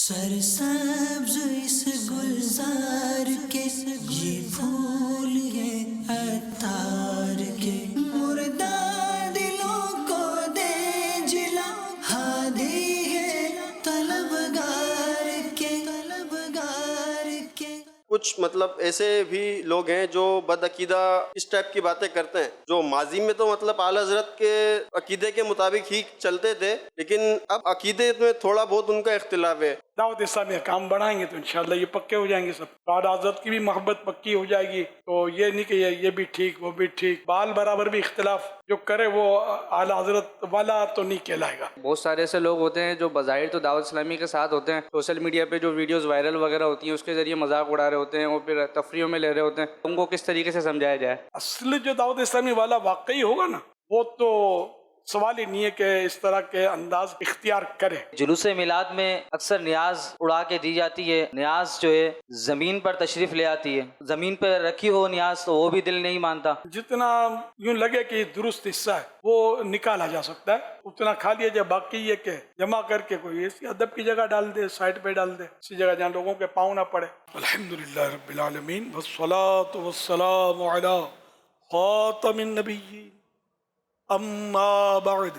سرسبز اس گلزار کے یہ پھول یہ عطار کے، مردہ دلوں کو دے جلا، ہادی ہے طلبگار کے، طلبگار کے۔ کچھ مطلب ایسے بھی لوگ ہیں جو بدعقیدہ اس ٹائپ کی باتیں کرتے ہیں، جو ماضی میں تو مطلب اعلیٰ حضرت کے عقیدے کے مطابق ہی چلتے تھے، لیکن اب عقیدے میں تھوڑا بہت ان کا اختلاف ہے۔ دعوت اسلامیہ کام بڑھائیں گے تو انشاءاللہ یہ پکے ہو جائیں گے سب، بعد حضرت کی بھی محبت پکی ہو جائے گی، تو یہ نہیں کہ یہ بھی ٹھیک وہ بھی ٹھیک، بال برابر بھی اختلاف جو کرے وہ اعلیٰ حضرت والا تو نہیں کہلائے گا۔ بہت سارے ایسے لوگ ہوتے ہیں جو بظاہر تو دعوت اسلامی کے ساتھ ہوتے ہیں، سوشل میڈیا پہ جو ویڈیوز وائرل وغیرہ ہوتی ہیں اس کے ذریعے مذاق اڑا رہے ہوتے ہیں اور پھر تفریحوں میں لے رہے ہوتے ہیں، ان کو کس طریقے سے سمجھایا جائے؟ اصل جو دعوت اسلامی والا واقعی ہوگا نا، وہ تو سوال ہی نہیں ہے کہ اس طرح کے انداز اختیار کرے۔ جلوس میلاد میں اکثر نیاز اڑا کے دی جاتی ہے، نیاز جو ہے زمین پر تشریف لے آتی ہے، زمین پہ رکھی ہو نیاز تو وہ بھی دل نہیں مانتا۔ جتنا یوں لگے کہ یہ درست حصہ ہے وہ نکالا جا سکتا ہے، اتنا کھا لیا جائے، باقی یہ کہ جمع کر کے کوئی ایسی ادب کی جگہ ڈال دے، سائٹ پہ ڈال دے، اسی جگہ جہاں لوگوں کے پاؤں نہ پڑے۔ الحمدللہ رب العالمین والصلاة والسلام علی خاتم النبیین، اما بعد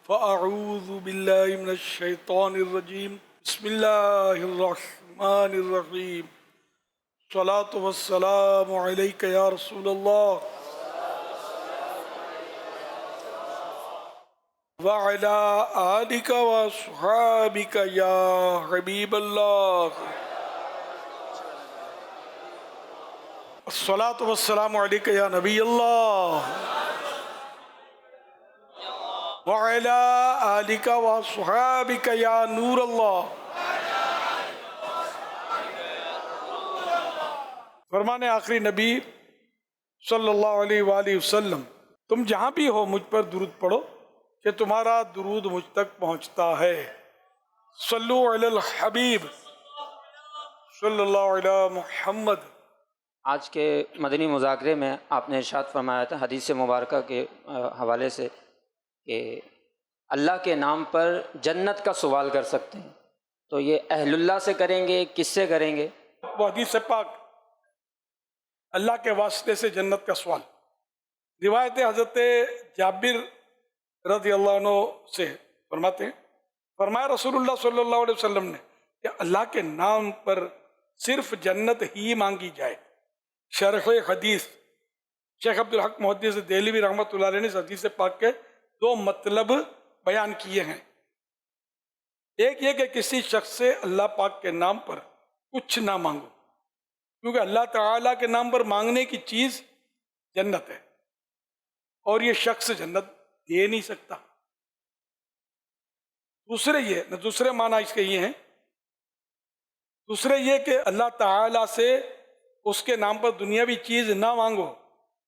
فاعوذ باللہ من الشیطان الرجیم، بسم اللہ الرحمن الرحیم، الصلاة والسلام علیک یا رسول اللہ وعلی آلک واصحابک یا حبیب اللہ، الصلاة والسلام علیک یا نبی اللہ وعلی آلک واصحابک یا نور اللہ۔ فرمان آخری نبی صلی اللہ علیہ وآلہ وسلم، تم جہاں بھی ہو مجھ پر درود پڑھو کہ تمہارا درود مجھ تک پہنچتا ہے۔ صلو علی الحبیب صلی اللہ علی محمد۔ آج کے مدنی مذاکرے میں آپ نے ارشاد فرمایا تھا حدیث مبارکہ کے حوالے سے کہ اللہ کے نام پر جنت کا سوال کر سکتے ہیں، تو یہ اہل اللہ سے کریں گے، کس سے کریں گے؟ وہ حدیث پاک اللہ کے واسطے سے جنت کا سوال، روایت حضرت جابر رضی اللہ عنہ سے فرماتے ہیں، فرمایا رسول اللہ صلی اللہ علیہ وسلم نے کہ اللہ کے نام پر صرف جنت ہی مانگی جائے۔ شرح حدیث شیخ عبدالحق محدث دہلوی رحمۃ اللہ علیہ نے اس حدیث پاک کے دو مطلب بیان کیے ہیں۔ ایک یہ کہ کسی شخص سے اللہ پاک کے نام پر کچھ نہ مانگو، کیونکہ اللہ تعالیٰ کے نام پر مانگنے کی چیز جنت ہے، اور یہ شخص جنت دے نہیں سکتا۔ دوسرے معنی اس کے یہ ہیں، دوسرے یہ کہ اللہ تعالیٰ سے اس کے نام پر دنیاوی چیز نہ مانگو،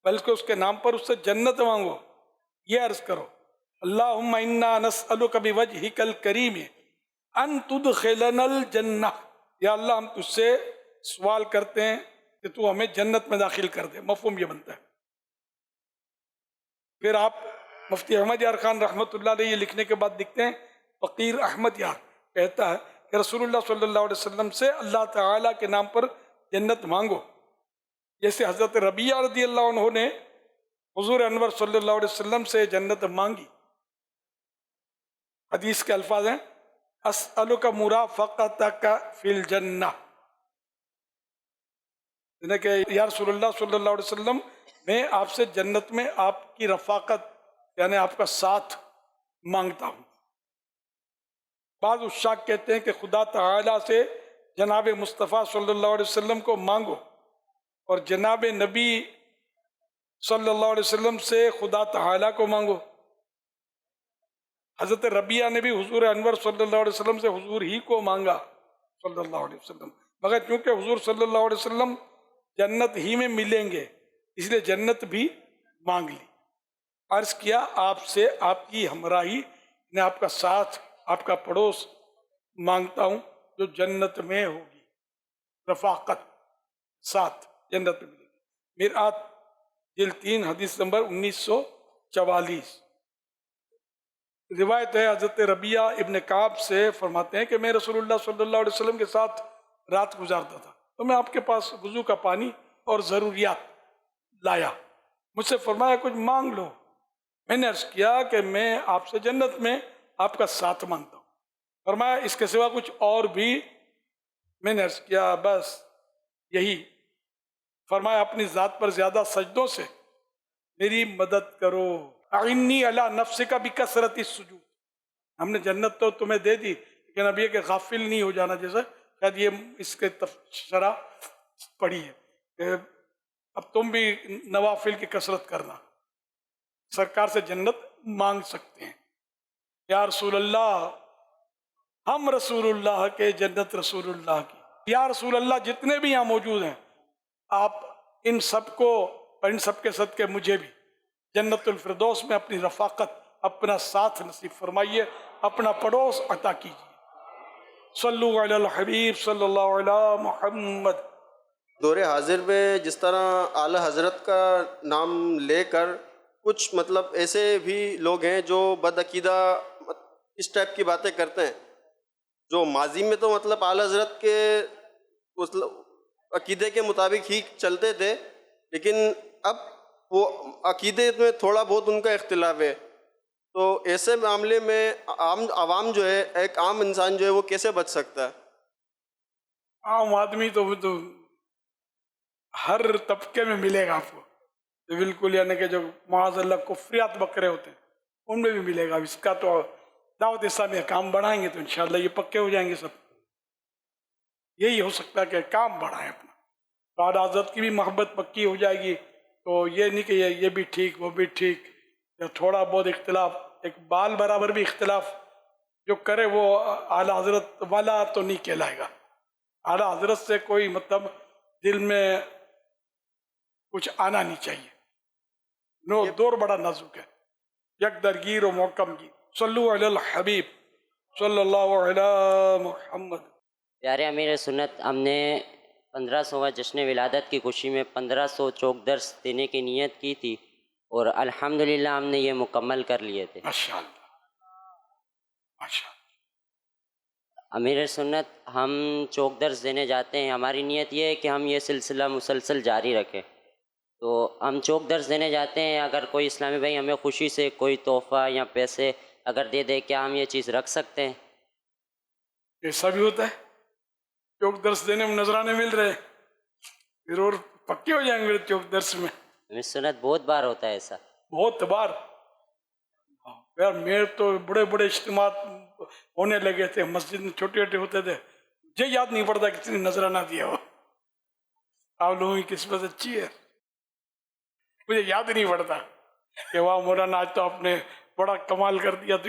بلکہ اس کے نام پر اس سے جنت مانگو۔ یہ عرض کرو، اللہم انا نسألک بوجہک الکریم ان تدخلنا الجنہ، یا اللہ ہم تجھ سے سوال کرتے ہیں کہ تو ہمیں جنت میں داخل کر دے۔ مفہوم یہ بنتا ہے۔ پھر آپ مفتی احمد یار خان رحمۃ اللہ علیہ یہ لکھنے کے بعد لکھتے ہیں، فقیر احمد یار کہتا ہے کہ رسول اللہ صلی اللہ علیہ وسلم سے اللہ تعالیٰ کے نام پر جنت مانگو، جیسے حضرت ربیعہ رضی اللہ عنہ نے حضور انور صلی اللہ علیہ وسلم سے جنت مانگی۔ حدیث کے الفاظ ہیں، اسألک مرافقتک فی الجنہ، یعنی کہ یا رسول اللہ صلی اللہ علیہ وسلم میں آپ سے جنت میں آپ کی رفاقت یعنی آپ کا ساتھ مانگتا ہوں۔ بعض عشاق کہتے ہیں کہ خدا تعالیٰ سے جناب مصطفیٰ صلی اللہ علیہ وسلم کو مانگو، اور جناب نبی صلی اللہ علیہ وسلم سے خدا تعالیٰ کو مانگو۔ حضرت ربیعہ نے بھی حضور انور صلی اللہ علیہ وسلم سے حضور ہی کو مانگا صلی اللہ علیہ وسلم، مگر چونکہ حضور صلی اللہ علیہ وسلم جنت ہی میں ملیں گے اس لیے جنت بھی مانگ لی۔ عرض کیا آپ سے آپ کی ہمراہی یعنی آپ کا ساتھ، آپ کا پڑوس مانگتا ہوں جو جنت میں ہوگی، رفاقت ساتھ جنت میں ملے گی۔ میرآت جلد 3 حدیث نمبر 1944۔ روایت ہے حضرت ربیعہ ابن کعب سے، فرماتے ہیں کہ میں رسول اللہ صلی اللہ علیہ وسلم کے ساتھ رات گزارتا تھا، تو میں آپ کے پاس وضو کا پانی اور ضروریات لایا، مجھ سے فرمایا کچھ مانگ لو۔ میں نے عرض کیا کہ میں آپ سے جنت میں آپ کا ساتھ مانگتا ہوں۔ فرمایا اس کے سوا کچھ اور بھی؟ میں نے عرض کیا بس یہی۔ فرمایا اپنی ذات پر زیادہ سجدوں سے میری مدد کرو، اعنی علی نفسک بکثرت السجود۔ ہم نے جنت تو تمہیں دے دی، لیکن اب یہ کہ غافل نہیں ہو جانا، جیسے شاید یہ اس کے شرح پڑھی ہے کہ اب تم بھی نوافل کی کثرت کرنا، سرکار سے جنت مانگ سکتے ہیں۔ یا رسول اللہ، ہم رسول اللہ کے، جنت رسول اللہ کی۔ یا رسول اللہ، جتنے بھی یہاں موجود ہیں آپ ان سب کو اور ان سب کے صدقے مجھے بھی جنت الفردوس میں اپنی رفاقت، اپنا ساتھ نصیب فرمائیے، اپنا پڑوس عطا کیجیے۔ صلو علی الحبیب صلی اللہ علی محمد۔ دور حاضر میں جس طرح اعلی حضرت کا نام لے کر کچھ مطلب ایسے بھی لوگ ہیں جو بدعقیدہ اس ٹائپ کی باتیں کرتے ہیں، جو ماضی میں تو مطلب اعلی حضرت کے عقیدے کے مطابق ہی چلتے تھے، لیکن اب وہ عقیدے میں تھوڑا بہت ان کا اختلاف ہے، تو ایسے معاملے میں عوام جو ہے، ایک عام انسان جو ہے وہ کیسے بچ سکتا ہے؟ عام آدمی تو وہ تو ہر طبقے میں ملے گا آپ کو، بالکل، یعنی کہ جو معاذ اللہ کفریات بکرے ہوتے ہیں ان میں بھی ملے گا۔ اس کا تو دعوت اسلامی کام بڑھائیں گے تو انشاءاللہ یہ پکے ہو جائیں گے سب۔ یہی ہو سکتا ہے کہ کام بڑھائیں اپنا، بعد حضرت کی بھی محبت پکی ہو جائے گی، تو یہ نہیں کہ یہ بھی ٹھیک وہ بھی ٹھیک، یا تھوڑا بہت اختلاف، ایک بال برابر بھی اختلاف جو کرے وہ اعلیٰ حضرت والا تو نہیں کہلائے گا۔ اعلیٰ حضرت سے کوئی مطلب دل میں کچھ آنا نہیں چاہیے، نو دور بڑا نازک ہے، یک درگیر و محکم کی۔ صلو علی الحبیب صلی اللہ علی محمد۔ پیارے امیر سنت، ہم نے 1500واں جشن ولادت کی خوشی میں 1500 چوک درس دینے کی نیت کی تھی، اور الحمدللہ ہم نے یہ مکمل کر لیے تھے۔ ماشاءاللہ ماشاءاللہ۔ امیر سنت، ہم چوک درس دینے جاتے ہیں، ہماری نیت یہ ہے کہ ہم یہ سلسلہ مسلسل جاری رکھیں، تو ہم چوک درس دینے جاتے ہیں، اگر کوئی اسلامی بھائی ہمیں خوشی سے کوئی تحفہ یا پیسے اگر دے دے، کیا ہم یہ چیز رکھ سکتے ہیں؟ ایسا بھی ہوتا ہے، چوک درس دینے میں نذرانے مل رہے، پھر اور پکے ہو جائیں گے چوک درس میں۔ امیر سنت، بہت بار ہوتا ہے ایسا۔ بہت بار یار، میرے تو بڑے بڑے اجتماعات ہونے لگے تھے مسجد میں، چھوٹے چھوٹے ہوتے تھے، مجھے یاد نہیں پڑتا کسی نے نذرانہ دیا ہو۔ آپ لوگوں کی قسمت اچھی ہے، مجھے یاد نہیں پڑتا کہ واہ مولانا آج تو آپ نے بڑا کمال کر دیا۔ تو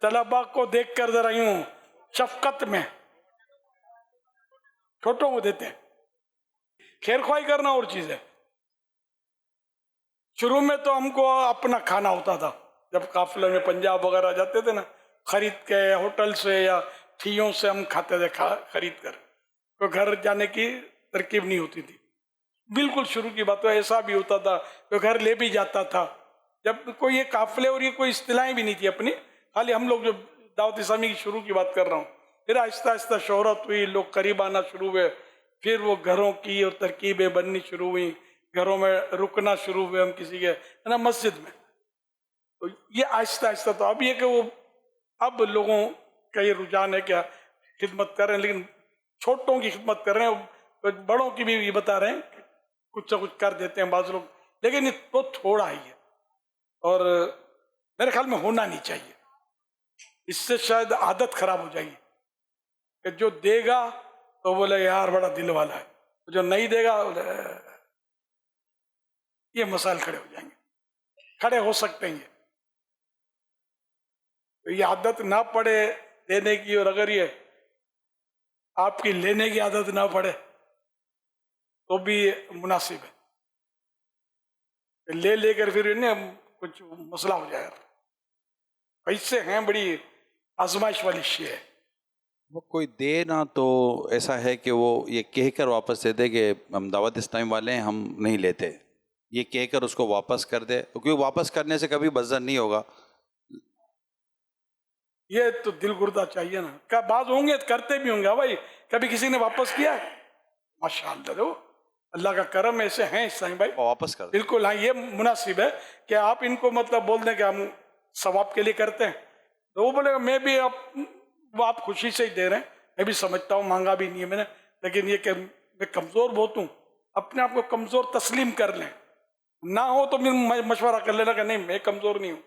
طلبا کو دیکھ کر ذرا یوں شفقت میں چھوٹوں کو دیتے ہیں، خیر خواہی کرنا اور چیز ہے۔ شروع میں تو ہم کو اپنا کھانا ہوتا تھا، جب قافلے میں پنجاب وغیرہ جاتے تھے نا، خرید کے ہوٹل سے یا ٹھیوں سے ہم کھاتے تھے خرید کر، تو گھر جانے کی ترکیب نہیں ہوتی تھی۔ بالکل شروع کی بات ہے، ایسا بھی ہوتا تھا کہ گھر لے بھی جاتا تھا، جب کوئی یہ قافلے اور یہ کوئی اصطلاحیں بھی نہیں تھی اپنی، خالی ہم لوگ جو دعوت اسلامی کی شروع کی بات کر رہا ہوں، پھر آہستہ آہستہ شہرت ہوئی، لوگ قریب آنا شروع ہوئے، پھر وہ گھروں کی اور ترکیبیں بننی شروع ہوئیں، گھروں میں رکنا شروع ہوئے ہم کسی کے نا مسجد میں، تو یہ آہستہ آہستہ، تو اب یہ کہ وہ اب لوگوں کا یہ رجحان ہے کہ خدمت کر رہے ہیں، لیکن چھوٹوں کی خدمت کر رہے ہیں، بڑوں کی بھی یہ بتا رہے ہیں کہ کچھ نہ کچھ کر دیتے ہیں بعض لوگ، لیکن یہ تو تھوڑا ہی ہے، اور میرے خیال میں ہونا نہیں چاہیے، اس سے شاید عادت خراب ہو جائے گی کہ جو دے گا تو بولے یار بڑا دل والا ہے، جو نہیں دے گا یہ مسائل کھڑے ہو جائیں گے، کھڑے ہو سکتے ہیں یہ عادت نہ پڑے دینے کی، اور اگر یہ آپ کی لینے کی عادت نہ پڑے تو بھی مناسب ہے، لے لے کر پھر کچھ مسئلہ ہو جائے گا۔ پیسے ہیں بڑی آزمائش والی شے ہے، وہ کوئی دے نا تو ایسا ہے کہ وہ یہ کہہ کر واپس دے دے کہ ہم دعوت اسلامی والے ہیں، ہم نہیں لیتے، یہ کہہ کر اس کو واپس کر دے، کیونکہ واپس کرنے سے کبھی بدظن نہیں ہوگا۔ یہ تو دل گردہ چاہیے نا، کیا بعض ہوں گے کرتے بھی ہوں گے، بھائی کبھی کسی نے واپس کیا ہے؟ ماشاء اللہ، اللہ کا کرم ایسے ہیں اسلام بھائی، واپس کر دے۔ بالکل ہاں، یہ مناسب ہے کہ آپ ان کو مطلب بول دیں کہ ہم ثواب کے لیے کرتے ہیں، تو وہ بولے گا میں بھی وہ آپ خوشی سے ہی دے رہے ہیں، میں بھی سمجھتا ہوں، مانگا بھی نہیں ہے میں نے، لیکن یہ کہ میں کمزور بہت ہوں، اپنے آپ کو کمزور تسلیم کر لیں، نہ ہو تو میں مشورہ کر لینا کہ نہیں میں کمزور نہیں ہوں،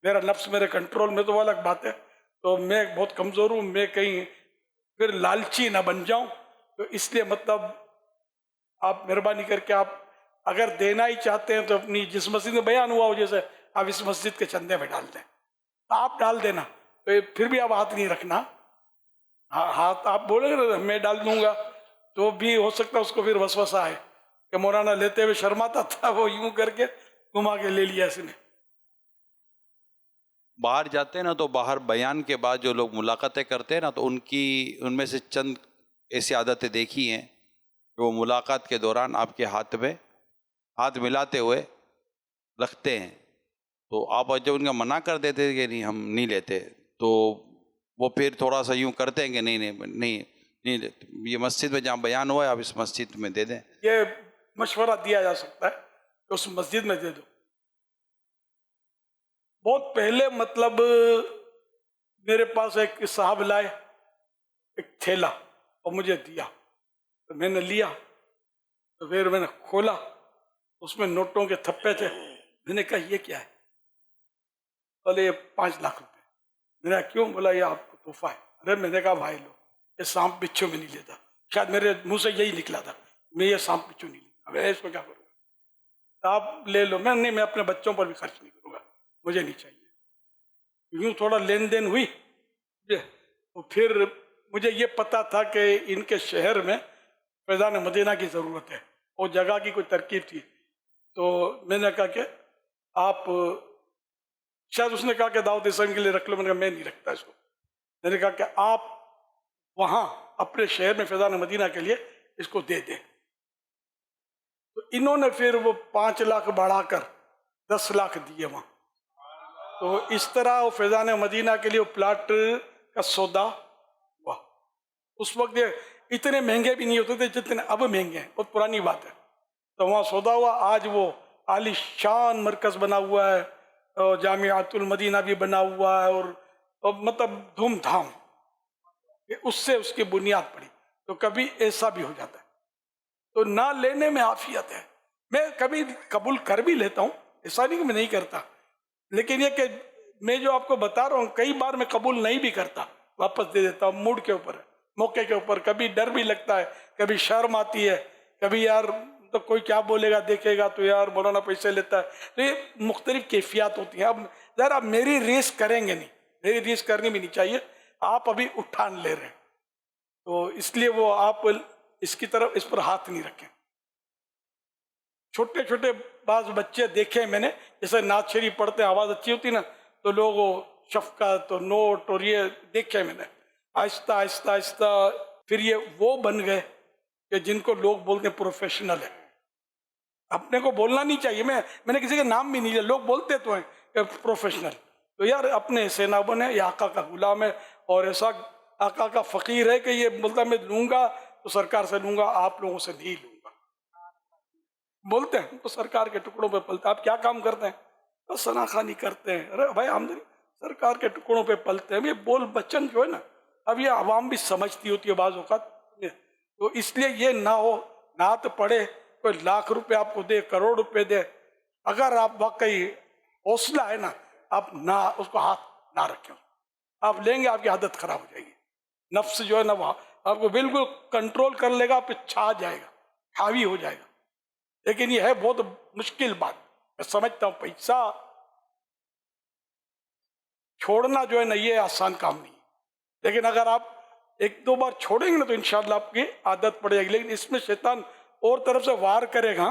میرا نفس میرے کنٹرول میں، تو وہ الگ بات ہے، تو میں بہت کمزور ہوں، میں کہیں پھر لالچی نہ بن جاؤں، تو اس لیے مطلب آپ مہربانی کر کے آپ اگر دینا ہی چاہتے ہیں تو اپنی جس مسجد میں بیان ہوا ہو جیسے آپ اس مسجد کے چندے میں ڈال دیں، آپ ڈال دینا، پھر بھی آپ ہاتھ نہیں رکھنا، ہاتھ آپ بولیں گے میں ڈال دوں گا تو بھی ہو سکتا ہے اس کو پھر وسوسہ آئے کہ مولانا لیتے ہوئے شرماتا تھا، وہ یوں کر کے گھما کے لے لیا اس نے۔ باہر جاتے ہیں نا تو باہر بیان کے بعد جو لوگ ملاقاتیں کرتے ہیں نا تو ان میں سے چند ایسی عادتیں دیکھی ہیں کہ وہ ملاقات کے دوران آپ کے ہاتھ میں ہاتھ ملاتے ہوئے رکھتے ہیں، تو آپ جب ان کا منع کر دیتے کہ نہیں ہم نہیں لیتے تو وہ پھر تھوڑا سا یوں کرتے ہیں کہ نہیں لیتے، یہ مسجد میں جہاں بیان ہوا ہے آپ اس مسجد میں دے دیں۔ یہ مشورہ دیا جا سکتا ہے کہ اس مسجد میں دے دو۔ بہت پہلے مطلب میرے پاس ایک صاحب لائے ایک تھیلا اور مجھے دیا، تو میں نے لیا، تو پھر میں نے کھولا، اس میں نوٹوں کے تھپے تھے، میں نے کہا یہ کیا ہے؟ بولے یہ 5 لاکھ روپے۔ میں نے کہا کیوں؟ بولا یہ آپ کو تحفہ ہے۔ ارے میں نے کہا بھائی لو، یہ سانپ بچھو میں نہیں لیتا، شاید میرے منہ سے یہی نکلا تھا، میں یہ سانپ بچھو نہیں لیتا، میں اس کو کیا کروں گا، آپ لے لو۔ میں نہیں، میں اپنے بچوں پر بھی خرچ نہیں کروں گا، مجھے نہیں چاہیے۔ یوں تھوڑا لین دین ہوئی، تو پھر مجھے یہ پتا تھا کہ ان کے شہر میں فیضان مدینہ کی ضرورت ہے، وہ جگہ کی کوئی ترکیب تھی، تو میں نے کہا کہ آپ، شاید اس نے کہا کہ دعوت اسلامی کے لیے رکھ لو، میں نے کہا میں نہیں رکھتا اس کو، میں نے کہا کہ آپ وہاں اپنے شہر میں فیضان مدینہ کے لیے اس کو دے دیں۔ تو انہوں نے پھر وہ 5 لاکھ بڑھا کر 10 لاکھ دیے وہاں، تو اس طرح وہ فیضان مدینہ کے لیے وہ پلاٹ کا سودا ہوا۔ اس وقت یہ اتنے مہنگے بھی نہیں ہوتے تھے جتنے اب مہنگے ہیں، بہت پرانی بات ہے، تو وہاں سودا ہوا۔ آج وہ عالی شان مرکز بنا ہوا ہے، اور جامعۃ المدینہ بھی بنا ہوا ہے، اور مطلب دھوم دھام، اس سے اس کی بنیاد پڑی۔ تو کبھی ایسا بھی ہو جاتا ہے، تو نہ لینے میں عافیت ہے۔ میں کبھی قبول کر بھی لیتا ہوں، ایسا نہیں کہ میں نہیں کرتا، لیکن یہ کہ میں جو آپ کو بتا رہا ہوں کئی بار میں قبول نہیں بھی کرتا، واپس دے دیتا ہوں، موڈ کے اوپر ہے، موقع کے اوپر، کبھی ڈر بھی لگتا ہے، کبھی شرم آتی ہے، کبھی یار تو کوئی کیا بولے گا، دیکھے گا تو یار مولانا پیسے لیتا ہے، تو یہ مختلف کیفیات ہوتی ہیں۔ اب ذرا میری ریس کریں گے نہیں، میری ریس کرنی بھی نہیں چاہیے، آپ ابھی اٹھان لے رہے ہیں، تو اس لیے وہ آپ اس کی طرف اس پر ہاتھ نہیں رکھیں۔ چھوٹے چھوٹے بعض بچے دیکھے میں نے، جیسے نعت شریف پڑھتے ہیں، آواز اچھی ہوتی نا، تو لوگ وہ شفقت اور نوٹ اور یہ دیکھے میں نے، آہستہ آہستہ آہستہ پھر یہ وہ بن گئے کہ جن کو لوگ بولتے ہیں پروفیشنل ہے۔ اپنے کو بولنا نہیں چاہیے، میں نے کسی کا نام بھی نہیں لیا، لوگ بولتے تو ہیں کہ پروفیشنل، تو یار اپنے سے نہ بنے، یہ آقا کا غلام ہے، اور ایسا آقا کا فقیر ہے کہ یہ بولتا میں لوں گا تو سرکار سے لوں گا، آپ لوگوں سے نہیں لوں گا۔ بولتے ہیں تو سرکار کے ٹکڑوں پہ پلتے، آپ کیا کام کرتے ہیں؟ بس ثنا خوانی کرتے ہیں۔ ارے بھائی آمدنی سرکار کے ٹکڑوں پہ پلتے ہیں۔ یہ بول بچن جو ہے نا، اب یہ عوام بھی سمجھتی ہوتی ہے بعض اوقات، تو اس لیے یہ نہ ہو، نعت پڑھے، کوئی لاکھ روپے آپ کو دے، کروڑ روپے دے، اگر آپ واقعی حوصلہ ہے نا، آپ نہ اس کو ہاتھ نہ رکھیں، آپ لیں گے آپ کی عادت خراب ہو جائے گی، نفس جو ہے نا وہ آپ کو بالکل کنٹرول کر لے گا، پھر چھا جائے گا، حاوی ہو جائے گا۔ لیکن یہ ہے بہت مشکل بات، میں سمجھتا ہوں پیسہ چھوڑنا جو ہے نا یہ آسان کام نہیں ہے، لیکن اگر آپ 1-2 بار چھوڑیں گے نا تو انشاءاللہ آپ کی عادت پڑے گی۔ لیکن اس میں شیطان اور طرف سے وار کرے گا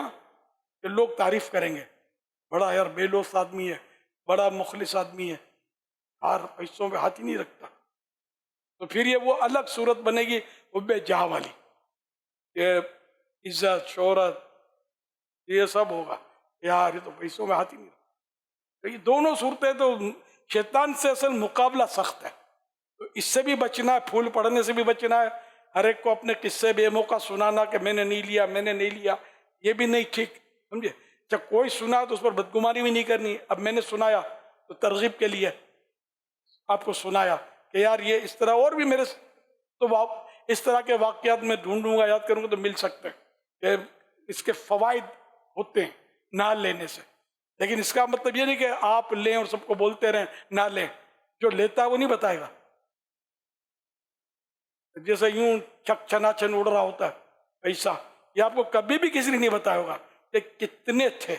کہ لوگ تعریف کریں گے، بڑا یار بے لوث آدمی ہے، بڑا مخلص آدمی ہے، ہر پیسوں پہ ہاتھ ہی نہیں رکھتا، تو پھر یہ وہ الگ صورت بنے گی حب جاہ والی، یہ عزت شہرت یہ سب ہوگا، یار یہ تو پیسوں میں ہاتھ ہی نہیں رہا۔ تو یہ دونوں صورتیں تو شیطان سے اصل مقابلہ سخت ہے، تو اس سے بھی بچنا ہے، پھول پڑنے سے بھی بچنا ہے، ہر ایک کو اپنے قصے بے موقع سنانا کہ میں نے نہیں لیا میں نے نہیں لیا، یہ بھی نہیں ٹھیک، سمجھے؟ جب کوئی سنا تو اس پر بدگمانی بھی نہیں کرنی۔ اب میں نے سنایا تو ترغیب کے لیے آپ کو سنایا کہ یار یہ اس طرح اور بھی میرے تو اس طرح کے واقعات میں ڈھونڈوں گا، یاد کروں گا تو مل سکتے ہیں کہ اس کے فوائد ہوتے ہیں نہ لینے سے، لیکن اس کا مطلب یہ نہیں کہ آپ لیں اور سب کو بولتے رہیں نہ لیں، جو لیتا ہے وہ نہیں بتائے گا، جیسے یوں چھک چھنا چھن اڑ رہا ہوتا ہے پیسہ، یہ آپ کو کبھی بھی کسی نے نہیں بتایا ہوگا کہ کتنے تھے،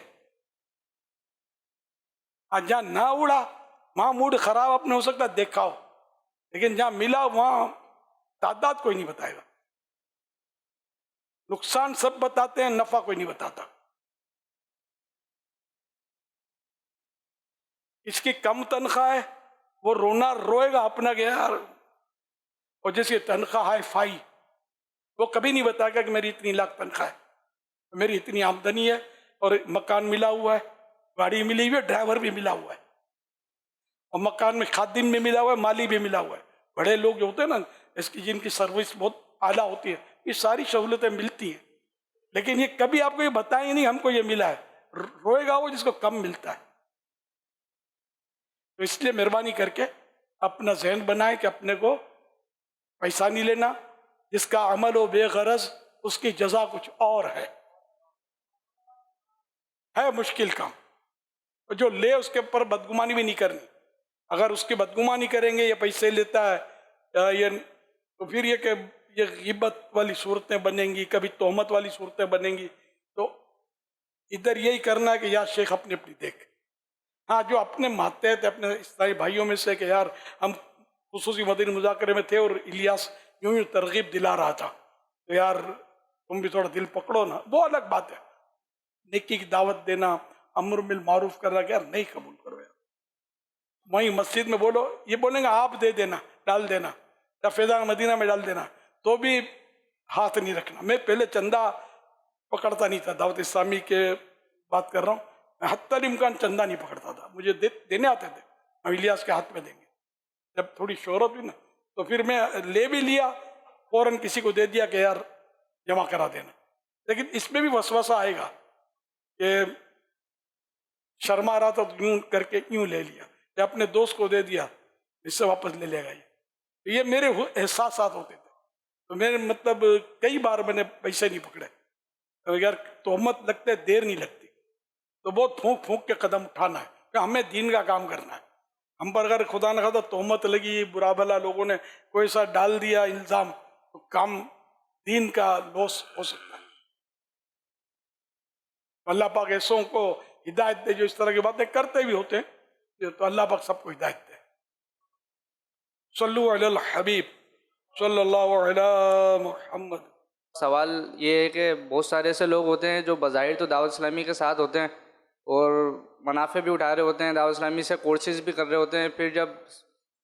جہاں نہ اڑا وہاں موڈ خراب اپنے ہو سکتا ہے دیکھا ہو، لیکن جہاں ملا وہاں تعداد کوئی نہیں بتائے گا، نقصان سب بتاتے ہیں، نفع کوئی نہیں بتاتا۔ اس کی کم تنخواہ ہے وہ رونا روئے گا اپنا کہ یار، اور جس کی تنخواہ ہائی فائی وہ کبھی نہیں بتائے گا کہ میری اتنی لاکھ تنخواہ ہے، میری اتنی آمدنی ہے اور مکان ملا ہوا ہے، گاڑی ملی ہوئی ہے، ڈرائیور بھی ملا ہوا ہے، اور مکان میں خادم بھی ملا ہوا ہے، مالی بھی ملا ہوا ہے۔ بڑے لوگ جو ہوتے ہیں نا اس کی جن کی سروس بہت اعلیٰ ہوتی ہے، یہ ساری سہولتیں ملتی ہیں، لیکن یہ کبھی آپ کو یہ بتائیں گے نہیں ہم کو یہ ملا ہے، روئے گا وہ جس کو کم ملتا ہے۔ تو اس لیے مہربانی کر کے اپنا ذہن بنائیں کہ اپنے کو پیسہ نہیں لینا، جس کا عمل ہو بے غرض اس کی جزا کچھ اور ہے مشکل کام، اور جو لے اس کے اوپر بدگمانی بھی نہیں کرنی، اگر اس کی بدگمانی کریں گے یہ پیسے لیتا ہے یہ، تو پھر یہ کہ یہ غیبت والی صورتیں بنیں گی، کبھی تہمت والی صورتیں بنیں گی، تو ادھر یہی کرنا ہے کہ یا شیخ اپنی اپنی دیکھ، ہاں جو اپنے ماتحت اپنے اسلامی بھائیوں میں سے کہ یار ہم خصوصی مدنی مذاکرے میں تھے اور الیاس یوں ہی ترغیب دلا رہا تھا تو یار تم بھی تھوڑا دل پکڑو نا، وہ الگ بات ہے، نیکی کی دعوت دینا، امر بالمعروف کرنا کہ یار نہیں قبول کرو یار، وہیں مسجد میں بولو، یہ بولیں گے آپ دے دینا ڈال دینا یا فیضان مدینہ میں ڈال دینا، تو بھی ہاتھ نہیں رکھنا۔ میں پہلے چندہ پکڑتا نہیں تھا، دعوت اسلامی کے بات کر رہا ہوں، میں حتی الامکان چندہ نہیں پکڑتا تھا، مجھے دینے آتے تھے، ہم الیاس کے ہاتھ میں دیں گے، جب تھوڑی شہرت ہوئی نا تو پھر میں لے بھی لیا، فوراً کسی کو دے دیا کہ یار جمع کرا دینا، لیکن اس میں بھی وسوسہ آئے گا کہ شرما رہا تھا تو یوں کر کے یوں لے لیا، یا اپنے دوست کو دے دیا اس سے واپس لے لے گا، یہ میرے احساسات ہوتے تھے، تو میرے مطلب کئی بار میں نے پیسے نہیں پکڑے، یار تہمت لگتے دیر نہیں لگتی، تو بہت پھونک پھونک کے قدم اٹھانا ہے کہ ہمیں دین کا کام کرنا ہے، ہم پر اگر خدا نہ خدا تہمت لگی، برا بھلا لوگوں نے کوئی سا ڈال دیا الزام، تو کام دین کا لوس ہو سکتا ہے۔ اللہ پاک ایسوں کو ہدایت دے جو اس طرح کی باتیں کرتے بھی ہوتے ہیں، تو اللہ پاک سب کو ہدایت دے۔ صلو علی الحبیب صلی اللہ علی محمد۔ سوال یہ ہے کہ بہت سارے ایسے لوگ ہوتے ہیں جو بظاہر تو دعوت اسلامی کے ساتھ ہوتے ہیں اور منافع بھی اٹھا رہے ہوتے ہیں، دعوت اسلامی سے کورسز بھی کر رہے ہوتے ہیں، پھر جب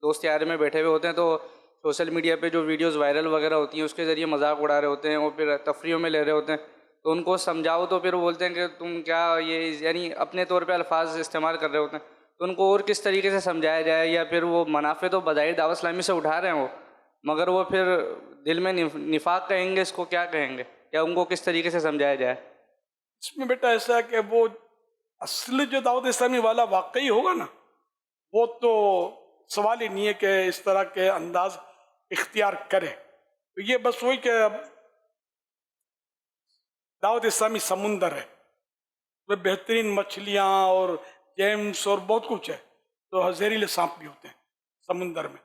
دوست یار میں بیٹھے ہوئے ہوتے ہیں تو سوشل میڈیا پہ جو ویڈیوز وائرل وغیرہ ہوتی ہیں اس کے ذریعے مذاق اڑا رہے ہوتے ہیں اور پھر تفریحوں میں لے رہے ہوتے ہیں، تو ان کو سمجھاؤ تو پھر وہ بولتے ہیں کہ تم کیا یہ، یعنی اپنے طور پہ الفاظ استعمال کر رہے ہوتے ہیں، تو ان کو اور کس طریقے سے سمجھایا جائے، یا پھر وہ منافع تو بظاہر دعوت اسلامی سے اٹھا رہے ہیں وہ، مگر وہ پھر دل میں نفاق کہیں گے، اس کو کیا کہیں گے، یا ان کو کس طریقے سے سمجھایا جائے؟ اس میں بیٹا ایسا ہے کہ وہ اصل جو دعوت اسلامی والا واقعی ہوگا نا، وہ تو سوال ہی نہیں ہے کہ اس طرح کے انداز اختیار کرے، تو یہ بس وہی کہ اب دعوت اسلامی سمندر ہے، وہ بہترین مچھلیاں اور جیمس اور بہت کچھ ہے، تو زہریلے سانپ بھی ہوتے ہیں سمندر میں،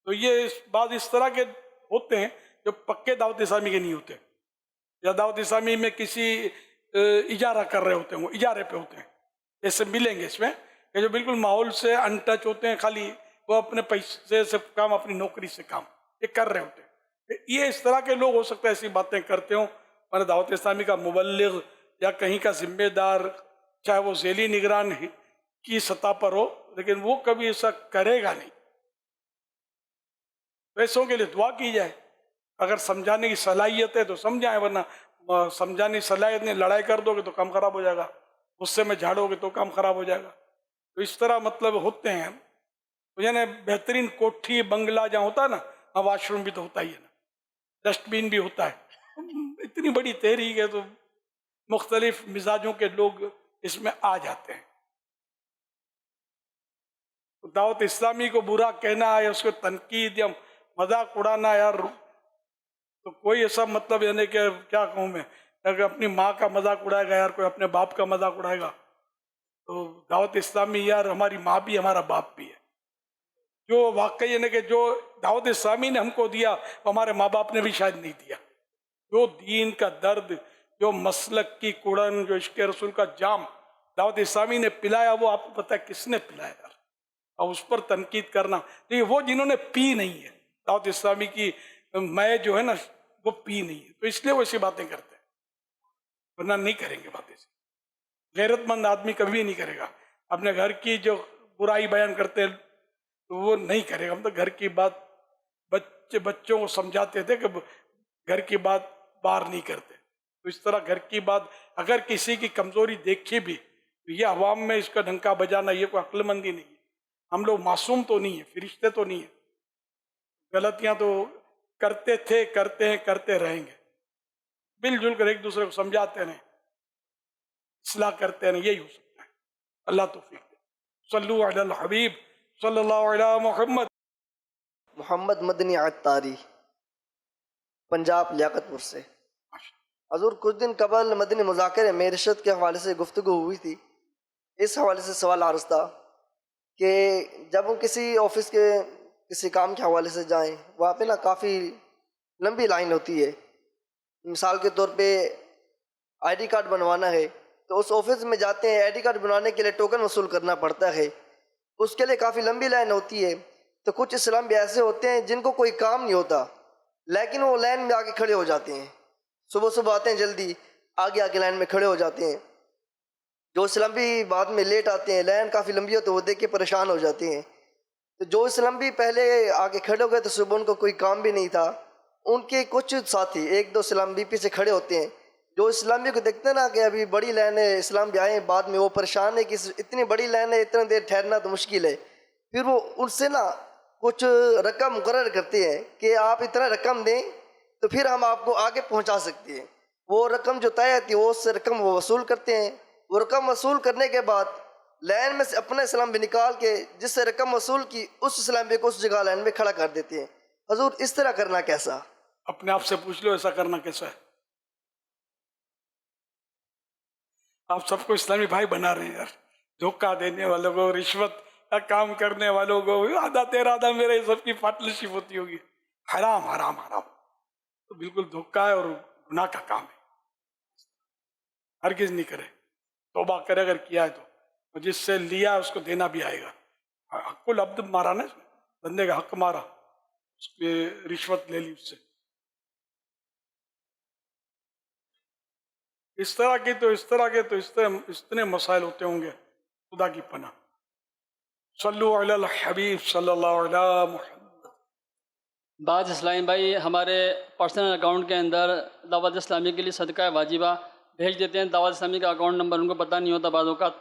تو یہ بعض اس طرح کے ہوتے ہیں جو پکے دعوت اسلامی کے نہیں ہوتے، یا دعوت اسلامی میں کسی اجارہ کر رہے ہوتے ہیں، وہ اجارے پہ ہوتے ہیں، ایسے ملیں گے اس میں کہ جو بالکل ماحول سے ان ٹچ ہوتے ہیں، خالی وہ اپنے پیسے سے کام، اپنی نوکری سے کام یہ کر رہے ہوتے ہیں، یہ اس طرح کے لوگ ہو سکتا ہے ایسی باتیں کرتے ہوں، میں دعوت اسلامی کا مبلغ یا کہیں کا ذمہ دار، چاہے وہ ذیلی نگران کی سطح پر ہو، لیکن وہ کبھی ایسا کرے گا نہیں، پیسوں کے لیے دعا کی جائے، اگر سمجھانے کی صلاحیت ہے تو سمجھائیں، ورنہ سمجھانے کی صلاحیت نہیں، لڑائی کر دو گے تو کام خراب ہو جائے گا، غصے میں جھاڑو گے تو کام خراب ہو جائے گا. تو اس طرح مطلب ہوتے ہیں. یعنی بہترین کوٹھی بنگلہ جہاں ہوتا ہے نا، وہاں واش روم بھی تو ہوتا ہی ہے نا، ڈسٹ بین بھی ہوتا ہے. اتنی بڑی تحریک ہے تو مختلف مزاجوں کے لوگ اس میں آ جاتے ہیں. دعوت اسلامی کو برا کہنا یا اس کو تنقید یا مذاق اڑانا، یار تو کوئی ایسا مطلب یعنی کہ کیا کہوں میں، اگر اپنی ماں کا مذاق اڑائے گا یار، کوئی اپنے باپ کا مذاق اڑائے گا، تو دعوت اسلامی یار ہماری ماں بھی ہمارا باپ بھی ہے. جو واقعی یعنی کہ جو دعوت اسلامی نے ہم کو دیا وہ ہمارے ماں باپ نے بھی شاید نہیں دیا. جو دین کا درد، جو مسلک کی کڑن، جو عشق رسول کا جام دعوت اسلامی نے پلایا، وہ آپ کو پتہ ہے کس نے پلایا یار. اور اس پر تنقید کرنا، تو وہ جنہوں نے پی نہیں ہے دعوت اسلامی کی میں جو ہے نا، وہ پی نہیں ہے، تو اس لیے وہ ایسی باتیں کرتے ہیں، ورنہ نہیں کریں گے باتیں. غیرت مند آدمی کبھی نہیں کرے گا. اپنے گھر کی جو برائی بیان کرتے ہیں تو وہ نہیں کرے گا. ہم تو گھر کی بات بچوں کو سمجھاتے تھے کہ گھر کی بات باہر نہیں کرتے. تو اس طرح گھر کی بات اگر کسی کی کمزوری دیکھی بھی تو یہ عوام میں اس کا ڈنکا بجانا یہ کوئی عقل مندی نہیں ہے. ہم لوگ معصوم تو نہیں ہیں، فرشتے تو نہیں ہیں. غلطیاں تو کرتے تھے، کرتے ہیں، کرتے رہیں گے. مل جل کر ایک دوسرے کو سمجھاتے رہیں، اصلاح کرتے رہیں، یہی ہو سکتا ہے. اللہ توفیق دے. صلو علی الحبیب صلی اللہ علیہ محمد. محمد مدنی عطاری، پنجاب لیاقت پور سے. حضور کچھ دن قبل مدنی مذاکرے میں ارشاد کے حوالے سے گفتگو ہوئی تھی. اس حوالے سے سوال عرض تھا کہ جب ہم کسی آفس کے کسی کام کے حوالے سے جائیں، وہاں پہ نا کافی لمبی لائن ہوتی ہے. مثال کے طور پہ آئی ڈی کارڈ بنوانا ہے تو اس آفس میں جاتے ہیں، آئی ڈی کارڈ بنوانے کے لیے ٹوکن وصول کرنا پڑتا ہے، اس کے لیے کافی لمبی لائن ہوتی ہے. تو کچھ اسلام بھی ایسے ہوتے ہیں جن کو کوئی کام نہیں ہوتا لیکن وہ لائن میں آگے کھڑے ہو جاتے ہیں. صبح صبح آتے ہیں جلدی، آگے آگے لائن میں کھڑے ہو جاتے ہیں. جو اسلام بھی بعد میں لیٹ آتے ہیں، لائن کافی لمبی ہوتی ہے، وہ دیکھ کے پریشان ہو جاتے ہیں. تو جو اسلام بھی پہلے آگے کھڑے ہو گئے تو صبح ان کو کوئی کام بھی نہیں تھا، ان کے کچھ ساتھی ایک دو اسلام بھی پیچھے کھڑے ہوتے ہیں. جو اسلامی کو دیکھتے ہیں نا کہ ابھی بڑی لائن ہے، اسلام بھی آئے ہیں بعد میں، وہ پریشان ہے کہ اتنی بڑی لائن ہے، اتنا دیر ٹھہرنا تو مشکل ہے. پھر وہ ان سے نا کچھ رقم مقرر کرتے ہیں کہ آپ اتنا رقم دیں تو پھر ہم آپ کو آگے پہنچا سکتے ہیں. وہ رقم جو طے آتی ہے وہ اس سے رقم وہ وصول کرتے ہیں. وہ رقم وصول کرنے کے بعد لائن میں سے اپنا اسلام بھی نکال کے جس سے رقم وصول کی اس اسلام بھی کو اس جگہ لائن میں کھڑا کر دیتے ہیں. حضور اس طرح کرنا کیسا؟ اپنے آپ سے پوچھ لو ایسا کرنا کیسا ہے. آپ سب کو اسلامی بھائی بنا رہے ہیں یار. دھوکہ دینے والوں کو، رشوت کا کام کرنے والوں کو، آدھا تیرا آدھا میرا، یہ سب کی پارٹنرشپ ہوتی ہوگی. حرام حرام حرام، تو بالکل دھوکہ ہے اور گناہ کا کام ہے. ہرگز نہیں کرے. توبہ کرے اگر کیا ہے تو جس سے لیا اس کو دینا بھی آئے گا. حق العبد مارا نا، بندے کا حق مارا، اس پہ رشوت لے لی اس سے. اس طرح اتنے مسائل ہوتے ہوں گے. خدا کی پناہ. صلو علی الحبیب صلی اللہ علیہ محمد. بعض اسلامی بھائی ہمارے پرسنل اکاؤنٹ کے اندر دعوت اسلامی کے لیے صدقہ واجبہ بھیج دیتے ہیں. دعوت اسلامی کا اکاؤنٹ نمبر ان کو پتہ نہیں ہوتا بعض اوقات.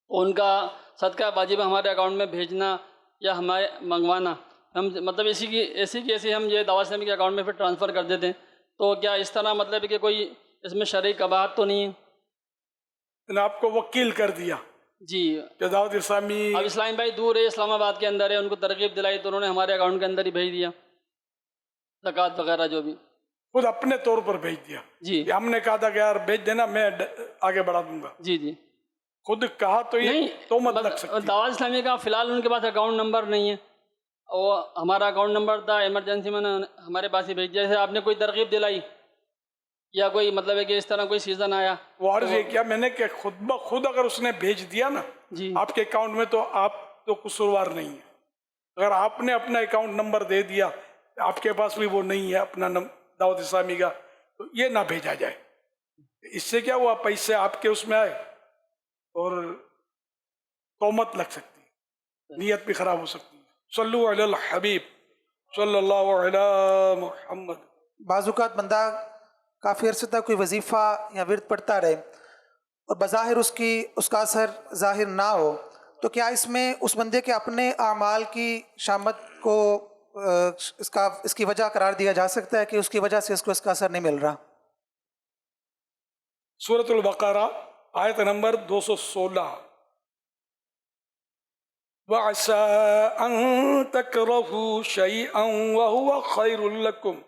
ان کا صدقہ واجبہ ہمارے اکاؤنٹ میں بھیجنا یا ہمارے منگوانا، ہم مطلب ایسی ہم یہ دعوت اسلامی کے اکاؤنٹ میں پھر ٹرانسفر کر دیتے ہیں. تو کیا اس طرح مطلب کہ کوئی اس میں شرعی قباحت تو نہیں ہے؟ آپ کو وکیل کر دیا جی. کہ دعوت اسلامی، اب اسلام بھائی دور ہے، اسلام آباد کے اندر ہے، ان کو ترغیب دلائی تو انہوں نے ہمارے اکاؤنٹ کے اندر ہی بھیج دیا زکوٰۃ وغیرہ جو بھی. خود اپنے طور پر بھیج دیا. جی ہم نے کہا تھا کہ یار بھیج دینا، میں آگے بڑھا دوں گا. جی جی خود کہا تو یہ نہیں، تو مت لگ سکتی. دعوت اسلامی کا فی الحال ان کے پاس اکاؤنٹ نمبر نہیں ہے. وہ ہمارا اکاؤنٹ نمبر تھا، ایمرجنسی میں ہمارے پاس ہی بھیج دیا. جیسے آپ نے کوئی ترغیب دلائی یا کوئی مطلب ہے کہ اس طرح کوئی سیزن آیا، وہ عرض یہ کیا میں نے کہ خود بخود اگر اس نے بھیج دیا نا جی آپ کے اکاؤنٹ میں، تو آپ تو قصوروار نہیں ہیں. اگر آپ نے اپنا اکاؤنٹ نمبر دے دیا، آپ کے پاس بھی وہ نہیں ہے اپنا دعوت اسلامی کا، تو یہ نہ بھیجا جائے. اس سے کیا ہوا، پیسے آپ کے اس میں آئے اور تہمت لگ سکتی ہے، نیت بھی خراب ہو سکتی ہے. صلو علی الحبیب صلی اللہ علی محمد. بعض اوقات بندہ کافی عرصے تک کوئی وظیفہ یا ورد پڑھتا رہے اور بظاہر اس کا اثر ظاہر نہ ہو، تو کیا اس میں اس بندے کے اپنے اعمال کی شامت کو اس کی وجہ قرار دیا جا سکتا ہے کہ اس کی وجہ سے اس کو اس کا اثر نہیں مل رہا؟ سورۃ البقرہ آیت نمبر 216. وَعَسَىٰ أَن تَكْرَهُوا شَيْئًا وَهُوَ خَيْرٌ لَكُمْ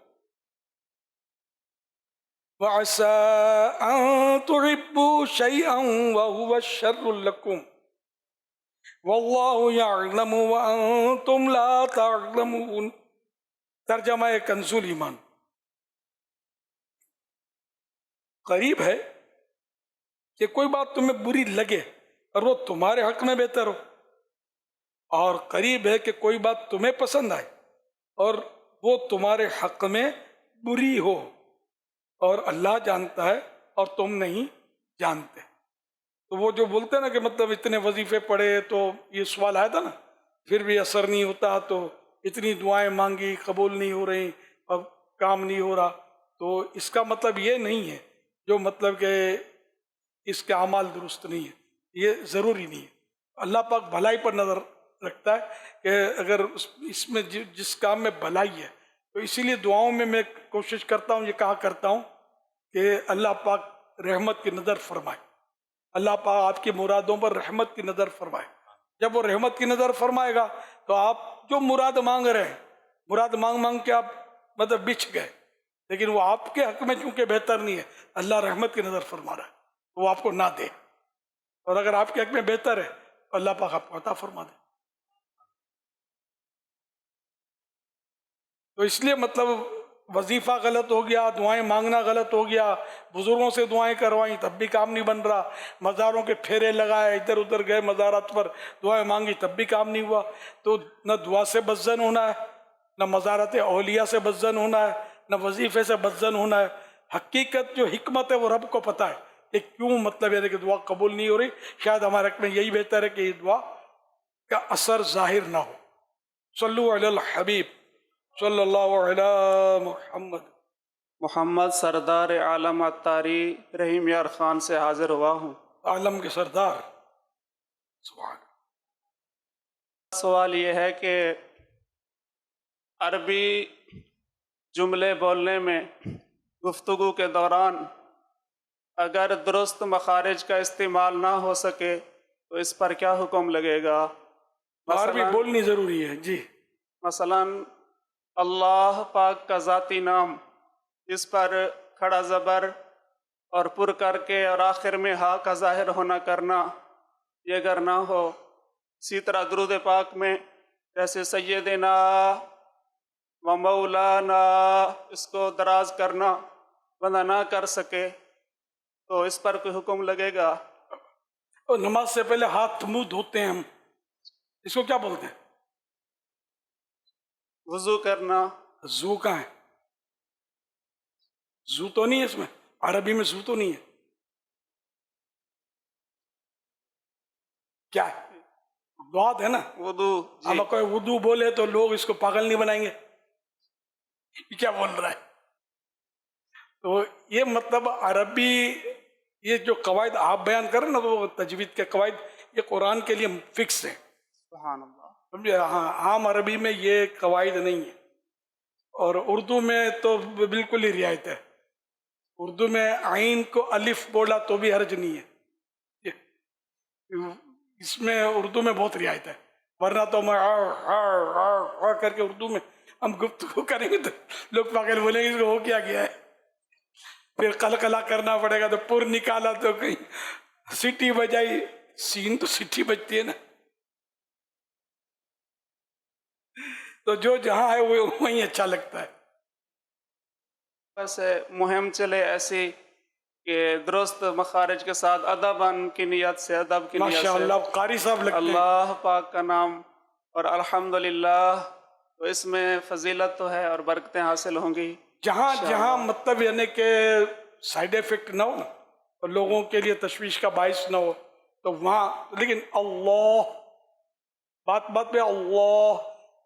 وَعَسَىٰ أَن تُحِبُّوا شَيْئًا وَهُوَ شَرٌّ لَكُمْ وَاللَّهُ يَعْلَمُ وَأَنتُمْ لَا تَعْلَمُونَ. ترجمہ کنز الایمان. قریب ہے کہ کوئی بات تمہیں بری لگے اور وہ تمہارے حق میں بہتر ہو، اور قریب ہے کہ کوئی بات تمہیں پسند آئے اور وہ تمہارے حق میں بری ہو، اور اللہ جانتا ہے اور تم نہیں جانتے. تو وہ جو بولتے ہیں نا کہ مطلب اتنے وظیفے پڑھے، تو یہ سوال آیا تھا نا، پھر بھی اثر نہیں ہوتا، تو اتنی دعائیں مانگی قبول نہیں ہو رہی، اب کام نہیں ہو رہا. تو اس کا مطلب یہ نہیں ہے جو مطلب کہ اس کے اعمال درست نہیں ہے، یہ ضروری نہیں ہے. اللہ پاک بھلائی پر نظر رکھتا ہے کہ اگر اس میں جس کام میں بھلائی ہے، تو اسی لیے دعاؤں میں کوشش کرتا ہوں، یہ کہا کرتا ہوں کہ اللہ پاک رحمت کی نظر فرمائے، اللہ پاک آپ کی مرادوں پر رحمت کی نظر فرمائے. جب وہ رحمت کی نظر فرمائے گا تو آپ جو مراد مانگ رہے ہیں، مراد مانگ کے آپ مطلب بچھ گئے، لیکن وہ آپ کے حق میں چونکہ بہتر نہیں ہے، اللہ رحمت کی نظر فرما رہا ہے، وہ آپ کو نہ دے. اور اگر آپ کے حق میں بہتر ہے تو اللہ پاک آپ کو عطا فرما دے. تو اس لیے مطلب وظیفہ غلط ہو گیا، دعائیں مانگنا غلط ہو گیا، بزرگوں سے دعائیں کروائیں تب بھی کام نہیں بن رہا، مزاروں کے پھیرے لگائے، ادھر ادھر گئے مزارات پر دعائیں مانگی تب بھی کام نہیں ہوا. تو نہ دعا سے بدزن ہونا ہے، نہ مزارات اولیاء سے بدزن ہونا ہے، نہ وظیفے سے بدزن ہونا ہے. حقیقت جو حکمت ہے وہ رب کو پتہ ہے کہ کیوں مطلب یہ کہ دعا قبول نہیں ہو رہی. شاید ہمارے حق میں یہی بہتر ہے کہ یہ دعا کا اثر ظاہر نہ ہو. صلو علی الحبیب صلی اللہ علی محمد. محمد سردار عالم عطاری رحیم یار خان سے حاضر ہوا ہوں. عالم کے سردار. سبحان. سوال یہ ہے کہ عربی جملے بولنے میں گفتگو کے دوران اگر درست مخارج کا استعمال نہ ہو سکے تو اس پر کیا حکم لگے گا؟ عربی بولنی ضروری ہے. جی. مثلاً اللہ پاک کا ذاتی نام، اس پر کھڑا زبر اور پر کر کے اور آخر میں ہا کا ظاہر ہونا کرنا، یہ اگر نہ ہو. اسی طرح درود پاک میں جیسے سیدنا و مولانا، اس کو دراز کرنا بندہ نہ کر سکے تو اس پر کوئی حکم لگے گا؟ اور نماز سے پہلے ہاتھ منہ دھوتے ہیں ہم، اس کو کیا بولتے ہیں؟ وضو کرنا. زو کہاں ہے؟ زو تو نہیں ہے اس میں، عربی میں زو تو نہیں ہے. کیا ہے؟ بات ہے نا وضو. اب کوئی وضو بولے تو لوگ اس کو پاگل نہیں بنائیں گے یہ کیا بول رہا ہے. تو یہ مطلب عربی، یہ جو قواعد آپ بیان کر رہے ہیں نا، وہ تجوید کے قواعد یہ قرآن کے لیے فکس ہیں. سبحان اللہ. سمجھے؟ ہاں، عام عربی میں یہ قواعد نہیں ہے، اور اردو میں تو بالکل ہی رعایت ہے. اردو میں عین کو الف بولا تو بھی حرج نہیں ہے، اس میں اردو میں بہت رعایت ہے. ورنہ تو میں کر کے اردو میں ہم گفتگو کریں گے تو لوگ پاگل بولیں گے اس کو ہو کیا گیا ہے. پھر قلقلہ کرنا پڑے گا، تو پر نکالا تو کہیں سیٹی بجائی، سین تو سیٹی بجتی ہے نا. تو جو جہاں ہے وہ وہیں اچھا لگتا ہے. ویسے مہم چلے ایسی کہ درست مخارج کے ساتھ ادباً کی نیت سے، ادب کی نیت سے ماشاء اللہ قاری صاحب لگتے ہیں. اللہ پاک کا نام اور الحمدللہ، تو اس میں فضیلت تو ہے اور برکتیں حاصل ہوں گی. جہاں مطلب یعنی کہ سائیڈ ایفیکٹ نہ ہو نا، اور لوگوں کے لیے تشویش کا باعث نہ ہو، تو وہاں. لیکن اللہ بات پہ اللہ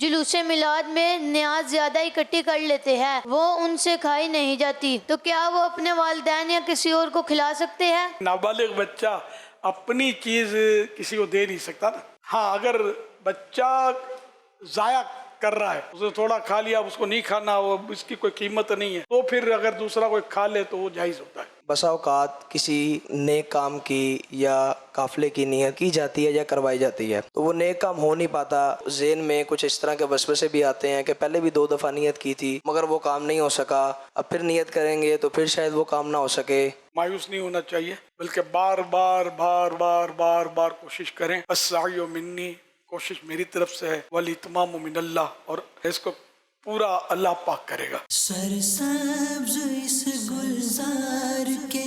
جلوس میلاد میں نیاز زیادہ اکٹھی کر لیتے ہیں، وہ ان سے کھائی نہیں جاتی، تو کیا وہ اپنے والدین یا کسی اور کو کھلا سکتے ہیں؟ نابالغ بچہ اپنی چیز کسی کو دے نہیں سکتا نا. ہاں اگر بچہ ضائع کر رہا ہے، اسے تھوڑا کھا لیا، اس کو نہیں کھانا، وہ اس کی کوئی قیمت نہیں ہے، تو پھر اگر دوسرا کوئی کھا لے تو وہ جائز ہوتا ہے. بسا اوقات کسی نیک کام کی یا قافلے کی نیت کی جاتی ہے یا کروائی جاتی ہے تو وہ نیک کام ہو نہیں پاتا، ذہن میں کچھ اس طرح کے وسوسے بھی آتے ہیں کہ پہلے بھی 2 دفعہ نیت کی تھی مگر وہ کام نہیں ہو سکا، اب پھر نیت کریں گے تو پھر شاید وہ کام نہ ہو سکے. مایوس نہیں ہونا چاہیے، بلکہ بار بار بار بار بار بار کوشش کریں. السعی منی، کوشش میری طرف سے ہے، والاتمام من اللہ، اور اس کو پورا اللہ پاک کرے گا. سرسبز اس گلزار کے